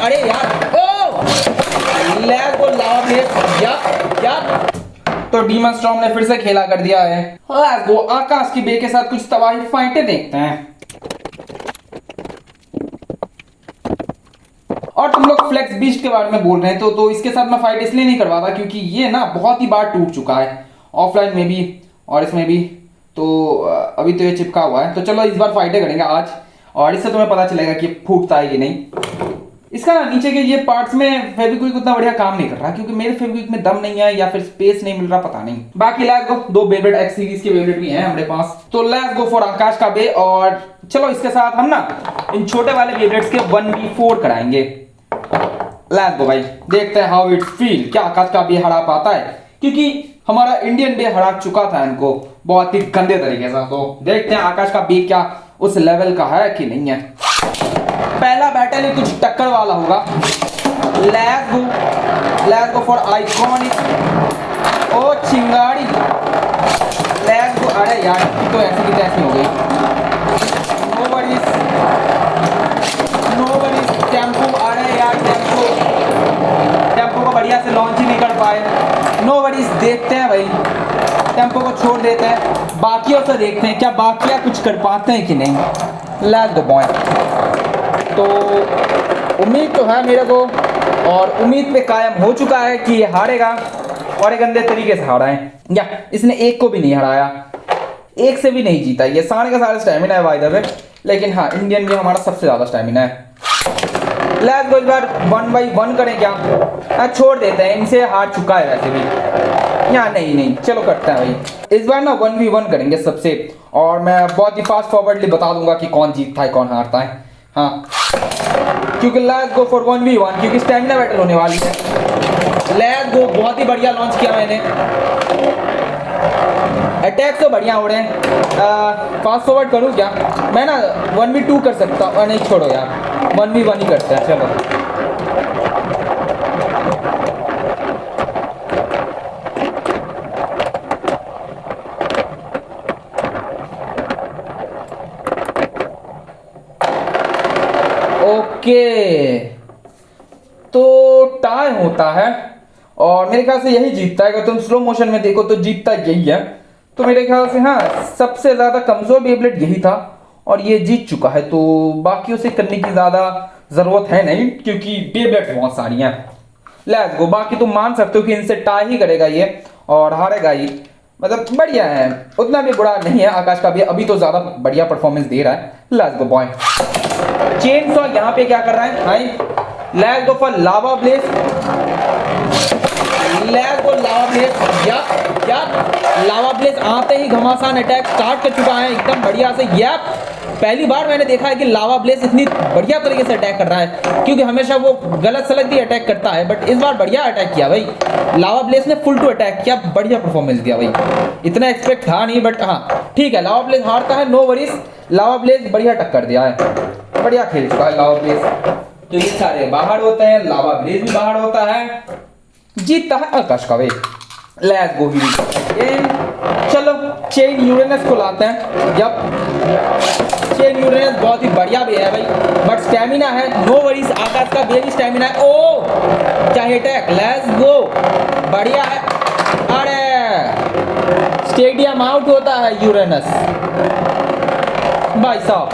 अरे यार ओ लैग को लावा ब्लेज या तो डीमन स्टॉर्म ने फिर से खेला कर दिया है। लेट्स गो आकाश की बे के साथ कुछ तबाही फाइटें देखते हैं। और तुम लोग फ्लेक्स बीस्ट के बारे में बोल रहे हैं तो इसके साथ मैं फाइट इसलिए नहीं करवाता क्योंकि ये ना बहुत ही बार टूट चुका है, ऑफलाइन में भी और इसमें भी। तो अभी तो ये चिपका हुआ है, तो चलो इस बार फाइटें करेंगे आज और इससे तुम्हें पता चलेगा कि फूटता है कि नहीं। इसका ना नीचे के ये पार्ट्स में फेविक्विक उतना बढ़िया काम नहीं कर रहा क्योंकि मेरे फेविक्विक में दम नहीं है या फिर स्पेस नहीं मिल रहा, पता नहीं। बाकी लेट्स गो, दो बेबलेट एक्स सीरीज के बेबलेट भी हैं हमारे पास, तो लेट्स गो फॉर आकाश का बे। और चलो इसके साथ हम ना इन छोटे वाले बेबलेट्स के 1v4 कराएंगे। लेट्स गो भाई, देखते हैं हाउ इट फील, क्या आकाश का बे हरा पाता है क्योंकि हमारा इंडियन बे हरा चुका था इनको बहुत ही गंदे तरीके से। तो देखते हैं आकाश का बे क्या उस लेवल का है कि नहीं है। पहला बैटल ही कुछ टक्कर वाला होगा। लेट्स गो फॉर आइकॉनिक ओ चिंगाड़ी। लेट्स गो, अरे यार तो ऐसी की तैसी हो गई। नोबडीज टेम्पो, अरे यार टेम्पो को बढ़िया से लॉन्च ही नहीं कर पाए। नोबडीज, देखते हैं भाई, टेम्पो को छोड़ देते हैं, बाकियों से देखते हैं क्या बाकिया कुछ कर पाते हैं कि नहीं। Let's go boy. तो उम्मीद तो है मेरे को और उम्मीद पे कायम हो चुका है कि ये हारेगा और एक गंदे तरीके से हारा है। या इसने एक को भी नहीं हराया, एक से भी नहीं जीता। ये सारे का सारा स्टैमिना है बाय द वे, लेकिन हाँ इंडियन में हमारा सबसे ज्यादा स्टैमिना है। लेट्स गो इस बार 1v1 करें क्या? छोड़ देते हैं, इनसे हार चुका है वैसे भी। या नहीं चलो करते हैं भाई, इस बार ना 1v1 करेंगे सबसे, और मैं बहुत ही फास्ट फॉरवर्डली बता दूंगा कि कौन जीतता है कौन हारता है। हाँ, क्योंकि लेट्स गो फॉर 1v1 क्योंकि स्टैमिना बैटल होने वाली है। लेट्स गो, बहुत ही बढ़िया लॉन्च किया मैंने, अटैक तो बढ़िया हो रहे हैं। फास्ट फॉरवर्ड करूँ क्या? मैं ना 1v2 कर सकता हूँ, नहीं छोड़ो यार 1v1 ही करते हैं चलो। ओके, तो टाई होता है और मेरे ख्याल से यही जीतता है। अगर तुम स्लो मोशन में देखो तो जीतता यही है। तो मेरे ख्याल से हाँ सबसे ज्यादा कमजोर बेबलेट यही था और ये जीत चुका है, तो बाकियों से करने की ज्यादा जरूरत है नहीं क्योंकि बेबलेट बहुत सारी हैं। लेट्स गो, बाकी तुम मान सकते हो कि इनसे टाई ही करेगा ये और हारेगा ही, मतलब बढ़िया है, उतना भी बुरा नहीं है आकाश का भी, अभी तो ज्यादा बढ़िया परफॉर्मेंस दे रहा है। Let's go boy. Chainsaw यहाँ पे क्या कर रहा है भाई? Let's go for Lava Blaze. Let's go Lava Blaze, या लावा ब्लेज आते ही घमासान अटैक स्टार्ट कर चुका है एकदम बढ़िया से। या पहली बार मैंने देखा है कि लावा ब्लेज इतनी बढ़िया तरीके से अटैक कर रहा है, क्योंकि हमेशा वो गलत सलत भी अटैक करता है, बट इस बार बढ़िया अटैक किया भाई। लावा ब्लेज ने फुल टू अटैक किया, बढ़िया परफॉर्मेंस दिया भाई, इतना एक्सपेक्ट था नहीं, बट हाँ ठीक है, लावा ब्लेज हारता है, नो वरीज। लावा ब्लेज बढ़िया टक्कर दिया है, बढ़िया खेल चुका है लावा ब्लेज। तो ये सारे बाहर होते हैं, लावा ब्लेज भी बाहर होता है, जीतता है आकाश का बे। लेट्स गो हिल। चलो चेन यूरेनस को लाते हैं। जब चेन यूरेनस बहुत ही बढ़िया भी है भाई, बट स्टैमिना है, नो वरीज, आकाश का बेबी स्टैमिना है। ओ चाहे अटैक, लेट्स गो, बढ़िया है। अरे स्टेडियम आउट होता है यूरेनस भाई साहब।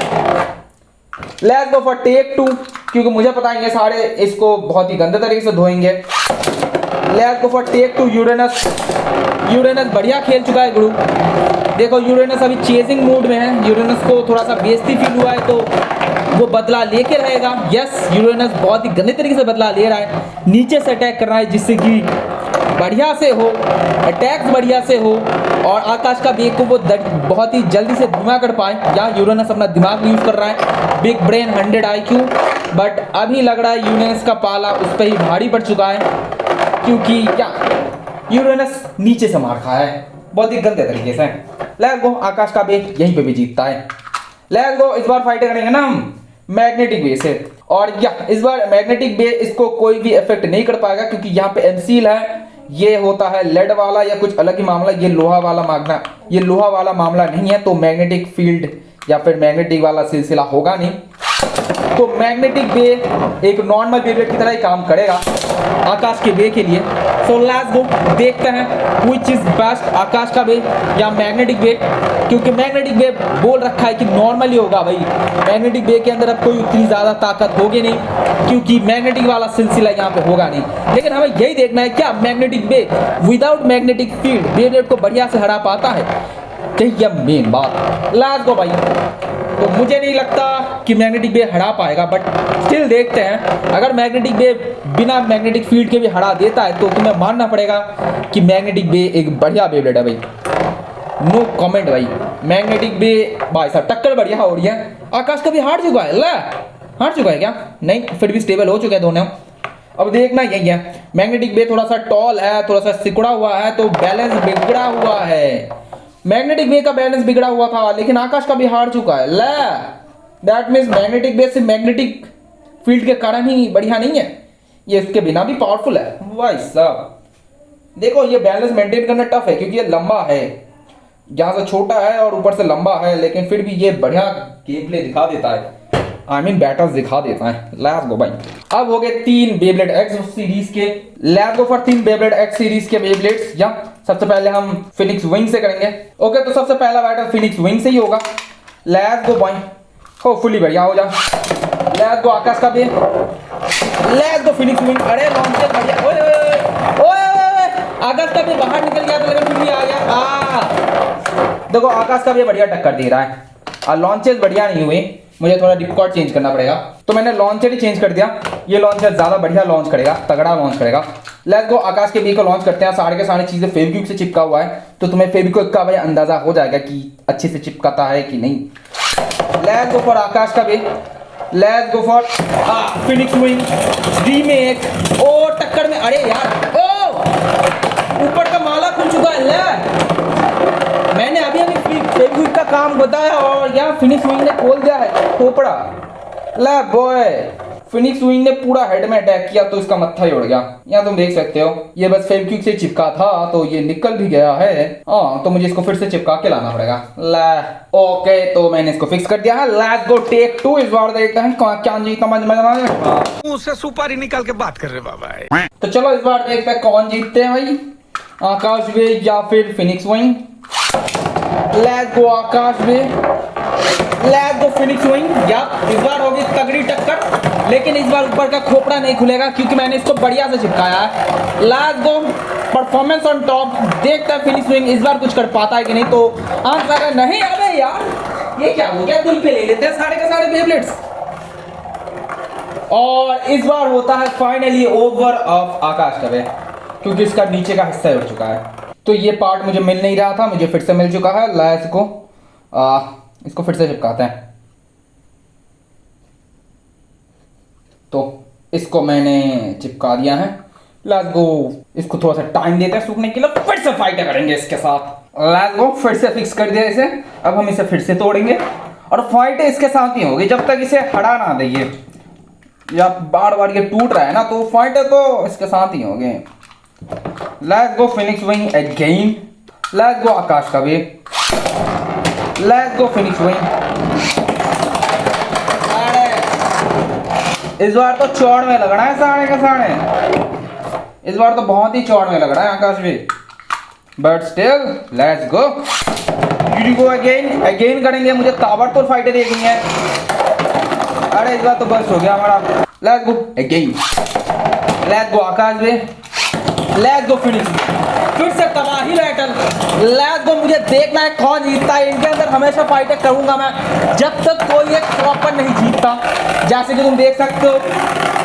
लेट्स गो फॉर टेक 2 क्योंकि मुझे पता है ये सारे इसको बहुत ही गंदे तरीके से धोएंगे। Let's go for tech 2 Uranus. Uranus बढ़िया खेल चुका है गुरु, देखो यूरेनस अभी चेजिंग मूड में है, यूरेनस को थोड़ा सा बेइज्जती फील हुआ है तो वो बदला लेके रहेगा। यस, यूरेनस बहुत ही गंदे तरीके से बदला ले रहा है, नीचे से अटैक कर रहा है जिससे कि बढ़िया से हो, अटैक बढ़िया से हो और आकाश का बेग को वो बहुत ही जल्दी से धीमा कर पाए। यहाँ यूरेनस अपना दिमाग यूज कर रहा है, बिग ब्रेन 100 IQ, बट अभी लग रहा है यूरेनस का पाला उस पर ही भारी पड़ चुका है क्योंकि क्या यूरेनस नीचे से मार खाया है बहुत ही गंदे तरीके से। लेट्स गो, आकाश का बेग यहीं पे भी जीतता है। लेट्स गो, इस बार फाइट करेंगे ना हम मैग्नेटिक बे से, और या इस बार मैग्नेटिक बे इसको कोई भी इफेक्ट नहीं कर पाएगा क्योंकि यहाँ पे एनसील है, ये होता है लेड वाला या कुछ अलग ही मामला, ये लोहा वाला मांगना, ये लोहा वाला मामला नहीं है, तो मैग्नेटिक फील्ड या फिर मैग्नेटिक वाला सिलसिला होगा नहीं। तो मैग्नेटिक बे एक नॉर्मल बेब्लेड की तरह ही काम करेगा आकाश के बे के लिए। सो लेट्स गो, देखते हैं व्हिच इज बेस्ट, आकाश का बे या मैग्नेटिक बे। क्योंकि मैग्नेटिक बे बोल रखा है कि नॉर्मल ही होगा भाई, मैग्नेटिक बे के अंदर अब कोई उतनी ज़्यादा ताकत होगी नहीं, क्योंकि मैग्नेटिक वाला सिलसिला यहाँ पे होगा नहीं। लेकिन हमें यही देखना है क्या मैग्नेटिक बे विदाउट मैग्नेटिक फील्ड बेब्लेड को बढ़िया से हरा पाता है, यही है मेन बात। लेट्स गो भाई। तो मुझे नहीं लगता कि मैग्नेटिक बे हरा पाएगा, बट स्टिल देखते हैं। अगर मैग्नेटिक बे बिना मैग्नेटिक फील्ड के भी हरा देता है तो तुम्हें मानना पड़ेगा कि मैग्नेटिक बे एक बढ़िया बेब्लेड है भाई, नो कमेंट भाई। मैग्नेटिक बे भाई साहब टक्कर बढ़िया हो रही है। आकाश कभी हार चुका है? ला हार चुका है क्या? नहीं, फिर भी स्टेबल हो चुके हैं दोनों। अब देखना यही है, मैग्नेटिक बे थोड़ा सा टॉल है, थोड़ा सा सिकुड़ा हुआ है, तो बैलेंस बिगड़ा हुआ है। मैग्नेटिक बे का बैलेंस बिगड़ा हुआ था, लेकिन आकाश का भी हार चुका है। ला दैट मीन्स मैग्नेटिक बे से मैग्नेटिक फील्ड के कारण ही बढ़िया नहीं है, ये इसके बिना भी पावरफुल है भाई साहब। देखो ये बैलेंस मेंटेन करना टफ है, क्योंकि ये लंबा है, यहाँ से छोटा है और ऊपर से लंबा है, लेकिन फिर भी ये बढ़िया गेम प्ले दिखा देता है, आई मीन बैटल्स दिखा देता है। लेट्स गो भाई। अब हो गए 3 बेब्लेड एक्स सीरीज के। Let's go for 3 Beyblade x series के बेब्लेड्स। या सबसे पहले हम फिनिक्स विंग से करेंगे। ओके, तो सबसे पहला बैटल फिनिक्स विंग से ही होगा। लेट्स गो भाई, होपफुली बढ़िया हो जा। लेट्स गो आकाश का bey, let's go Phoenix Wing. अरे लॉन्चर बढ़िया, ओए ओए आकाश का बे बाहर निकल गया था, लेकिन फिर भी आ गया। देखो आकाश का बे बढ़िया टक्कर दे रहा है, और लॉन्चेस बढ़िया नहीं हुए। मुझे थोड़ा डिपकॉर्ड चेंज करना पड़ेगा, तो मैंने लॉन्चर ही चेंज कर दिया। ये लॉन्चर ज्यादा बढ़िया लॉन्च करेगा, तगड़ा लॉन्च करेगा। लेट्स गो आकाश के बी को लॉन्च करते हैं। सारे के सारे चीजें फेविक्विक से चिपका हुआ है, तो तुम्हें फेविक्विक का भाई अंदाजा हो जाएगा कि अच्छे से चिपकाता है कि नहीं। लेट्स गो फॉर आकाश का bey, let's go for Phoenix Wing remake. ओ टक्कर में, अरे यार ओ ऊपर का माला खुल चुका है। ले मैंने अभी फेविक्विक का काम बताया और यहाँ फिनिक्स विंग ने खोल दिया है खोपड़ा। ले बॉय, फिनिक्स विंग ने पूरा हेड में अटैक किया तो इसका मत्था ही उड़ गया। यहाँ तुम देख सकते हो, ये बस फेविक्विक से चिपका था तो ये निकल भी गया है। हाँ, तो मुझे इसको फिर से चिपका के लाना पड़ेगा। ले ओके, तो मैंने इसको फिक्स कर दिया है। Let's go take 2। इस बार देखते हैं क्या जीता। मुंह से सुपारी निकाल के बात कर रहे बाबा। तो चलो इस बार देखते हैं कौन जीतते हैं भाई, आकाश बे या फिर phoenix wing. Let's go Akash बे, लेट्स गो फिनिक्स विंग। या इस बार होगी तगड़ी टक्कर, लेकिन इस बार ऊपर का खोपड़ा नहीं खुलेगा क्योंकि मैंने इसको बढ़िया से चिपकाया है। Let's go performance on top. देखता है फिनिक्स विंग इस बार कुछ कर पाता है कि नहीं। तो आंसर नहीं। अबे यार ये क्या हो गया, दिल पे ले लेते हैं सारे के सारे बेब्लेड्स। और इस बार होता है फाइनली ओवर ऑफ आकाश का बे, क्योंकि इसका नीचे का हिस्सा उड़ चुका है। तो ये पार्ट मुझे मिल नहीं रहा था, मुझे फिर से मिल चुका है। लेट्स गो इसको फिर से चिपकाते हैं। तो इसको मैंने चिपका दिया है। लेट्स गो इसको थोड़ा सा टाइम देते हैं सूखने के लिए, फिर से फाइट करेंगे इसके साथ। लेट्स गो फिर से फिक्स कर दिया इसे। अब हम इसे फिर से तोड़ेंगे और फाइट इसके साथ ही होगी जब तक इसे हटा ना देंगे। या बार बार ये टूट रहा है ना, तो फाइट तो इसके साथ ही होगी। Let's go Phoenix Wing again. Let's go Aakash का bey, let's go Phoenix Wing. अरे इस बार तो चौड़ में लग रहा है साढ़े का साढ़े। इस बार तो बहुत ही चौड़ में लग रहा है आकाश भी, but still let's go. Go again again करेंगे, मुझे ताबड़तोड़ फाइटें देखनी है। अरे इस बार तो बस हो गया हमारा। Let's go again, let's go Aakash भी, लेट्स गो फिनिक्स। फिर से तबाही बैटल। लेट्स गो, मुझे देखना है कौन जीतता है। इनके अंदर हमेशा फाइटें करूंगा मैं जब तक कोई एक प्रॉपर नहीं जीतता। जैसे कि तुम देख सकते हो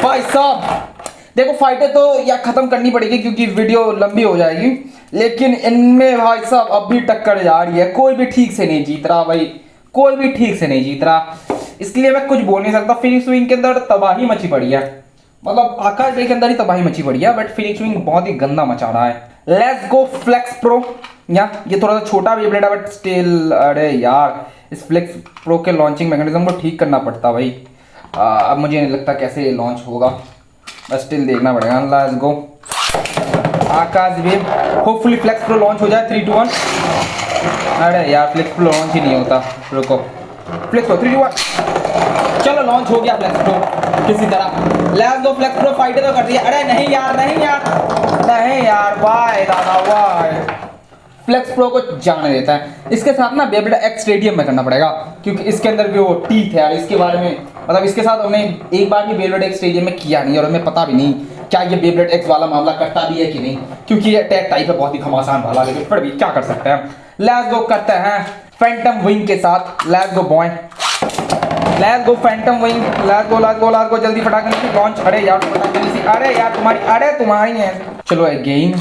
भाई साहब, देखो फाइटें तो या खत्म करनी पड़ेगी क्योंकि वीडियो लंबी हो जाएगी, लेकिन इनमें भाई साहब अब भी टक्कर जा रही है। कोई भी ठीक से नहीं जीत रहा भाई, कोई भी ठीक से नहीं जीत रहा, इसलिए मैं कुछ बोल नहीं सकता। फिनिक्स विंग के अंदर तबाही मची पड़ी है, मतलब आकाश बे के अंदर ही तबाही मची पड़ी है, बट फिनिक्स विंग बहुत ही गंदा मचा रहा है। Let's go flex pro. या ये थोड़ा सा छोटा बेब्लेड है बट स्टिल, अरे यार इस फ्लेक्स प्रो के लॉन्चिंग मैकेनिज्म को ठीक करना पड़ता भाई। अब मुझे नहीं लगता कैसे लॉन्च होगा, बस स्टिल देखना पड़ेगा। लेट्स गो आकाश बे, होपफुली फ्लेक्स प्रो लॉन्च हो जाए। 3 2 1। अरे यार फ्लेक्स प्रो लॉन्च ही नहीं होता, रुको। Flex pro 3 2 1। चलो लॉन्च हो गया फ्लेक्स प्रो किसी तरह। Let's go flex pro fight तो कर दिया। अरे नहीं यार नहीं यार नहीं यार, वाई दादा वाई। फ्लेक्स प्रो को जाने देता है। इसके साथ ना बेब्लेड एक्स स्टेडियम में करना पड़ेगा, क्योंकि इसके अंदर भी वो टीथ है यार। इसके बारे में मतलब इसके साथ हमने एक बार भी बेब्लेड एक्स स्टेडियम में किया नहीं और हमें पता भी नहीं क्या ये बेब्लेड एक्स वाला मामला करता भी है कि नहीं, क्योंकि ये अटैक टाइप है बहुत ही घमासान वाला, लेकिन फिर भी क्या कर सकते हैं। लेट्स गो करते हैं फैंटम विंग के साथ। Let's go boy, let's go Phantom Wing. Let's गो जल्दी फटाक से लॉन्च। अरे यार अरे यार तुम्हारी है। चलो again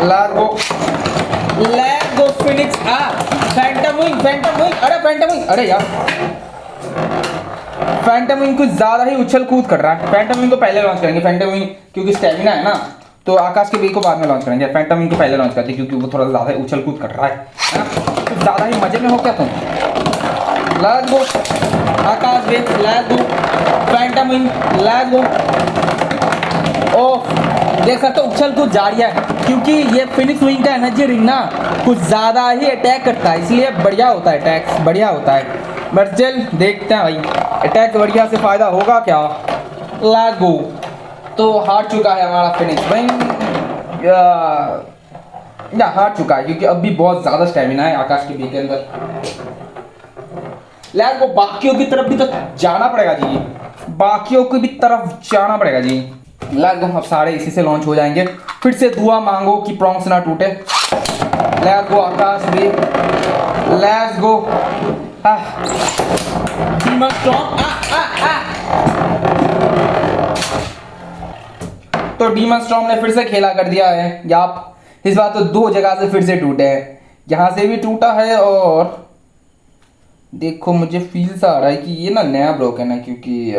let's go Phoenix. Phantom wing अरे फैंटम विंग, अरे यार फैंटम विंग कुछ ज्यादा ही उछल कूद कर रहा है। फैंटम विंग को पहले लॉन्च करेंगे। फैंटम विंग क्योंकि स्टेमिना है ना, तो आकाश के बी को बाद में लॉन्च करेंगे। फैंटम विंग को पहले लॉन्च करते क्योंकि वो थोड़ा ज्यादा उछल कूद कर रहा है ना? कुछ ज्यादा ही मजे में हो क्या तुम। Let's go Aakash way, let's go Phantom Wing, let's go. Oh देख सकते हो उछल कूद जारी है, क्योंकि ये फिनिक्स विंग का एनर्जी रिंग ना कुछ ज़्यादा ही अटैक करता है, इसलिए बढ़िया होता है, अटैक्स बढ़िया होता है। बट चल देखते हैं भाई अटैक बढ़िया से फ़ायदा होगा क्या। Let's go. तो हार चुका है हमारा फिनिक्स विंग, या हार चुका है क्योंकि अब भी बहुत ज़्यादा स्टेमिना है आकाश के बी के अंदर। Let's go. बाकियों की तरफ भी तो जाना पड़ेगा जी, बाकियों की भी तरफ जाना पड़ेगा जी। Let's go. अब सारे इसी से लॉन्च हो जाएंगे। फिर से दुआ मांगो कि प्रॉन्ग्स ना टूटे। लेट्स गो आकाश भी, लेट्स गो। Demon storm. तो डीमन स्टॉर्म ने फिर से खेला कर दिया है। याप इस बार तो दो जगह से फिर से टूटे हैं, यहाँ से भी टूटा है और देखो मुझे फील सा आ रहा है कि ये ना नया ब्रोकन है, क्योंकि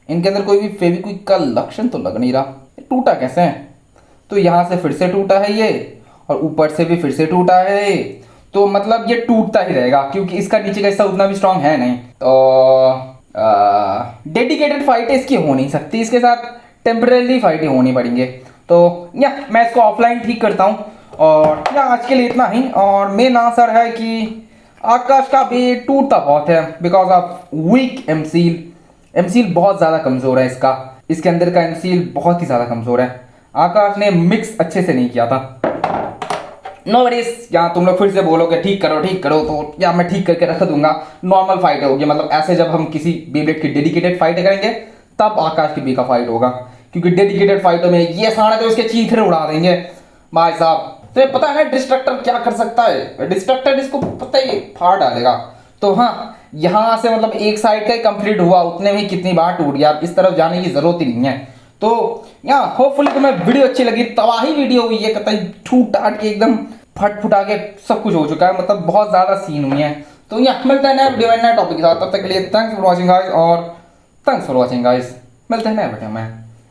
इनके अंदर कोई भी फेविक्विक का लक्षण तो लग नहीं रहा। टूटा कैसे है? तो यहाँ से फिर से टूटा है ये और ऊपर से भी फिर से टूटा है, तो मतलब ये टूटता ही रहेगा क्योंकि इसका नीचे का हिस्सा उतना भी स्ट्रांग है नहीं। तो डेडिकेटेड फाइट इसकी हो नहीं सकती, इसके साथ टेम्परेरी फाइटें होनी पड़ेंगे। तो या मैं इसको ऑफलाइन ठीक करता हूँ और या आज के लिए इतना ही। और मेन आंसर है कि आकाश का भी टूटता बहुत है बिकॉज ऑफ वीक एमसील बहुत ज़्यादा कमज़ोर है इसका, इसके अंदर का एमसील बहुत ही ज़्यादा कमज़ोर है। आकाश ने मिक्स अच्छे से नहीं किया था। नो वरीज, यहाँ तुम लोग फिर से बोलोगे ठीक करो तो या मैं ठीक करके रख दूंगा। नॉर्मल फाइट होगी, मतलब ऐसे जब हम किसी बेब्लेड की डेडिकेटेड फाइट करेंगे तब आकाश की बी का फाइट होगा, क्योंकि डेडिकेटेड फाइटों में ये सारे तो उसके चीथरे उड़ा देंगे भाई साहब। तो ये पता है ना डिस्ट्रक्टर क्या कर सकता है, डिस्ट्रक्टर इसको पता ही फाड़ डालेगा। तो हाँ यहाँ से मतलब एक साइड का ही कंप्लीट हुआ, उतने में कितनी बार टूट गया, इस तरफ जाने की जरूरत ही नहीं है। तो यहाँ होपफुली तुम्हें वीडियो अच्छी लगी। तबाही वीडियो हुई है, कतई ठूट टाट के एकदम फट फुटा के सब कुछ हो चुका है, मतलब बहुत ज्यादा सीन हुई है। तो यहाँ मिलता है नया वीडियो नया टॉपिक के साथ, तब तक के लिए थैंक्स फॉर वॉचिंग गाइस, और थैंक्स फॉर वॉचिंग गाइस। मिलते हैं नया वीडियो में।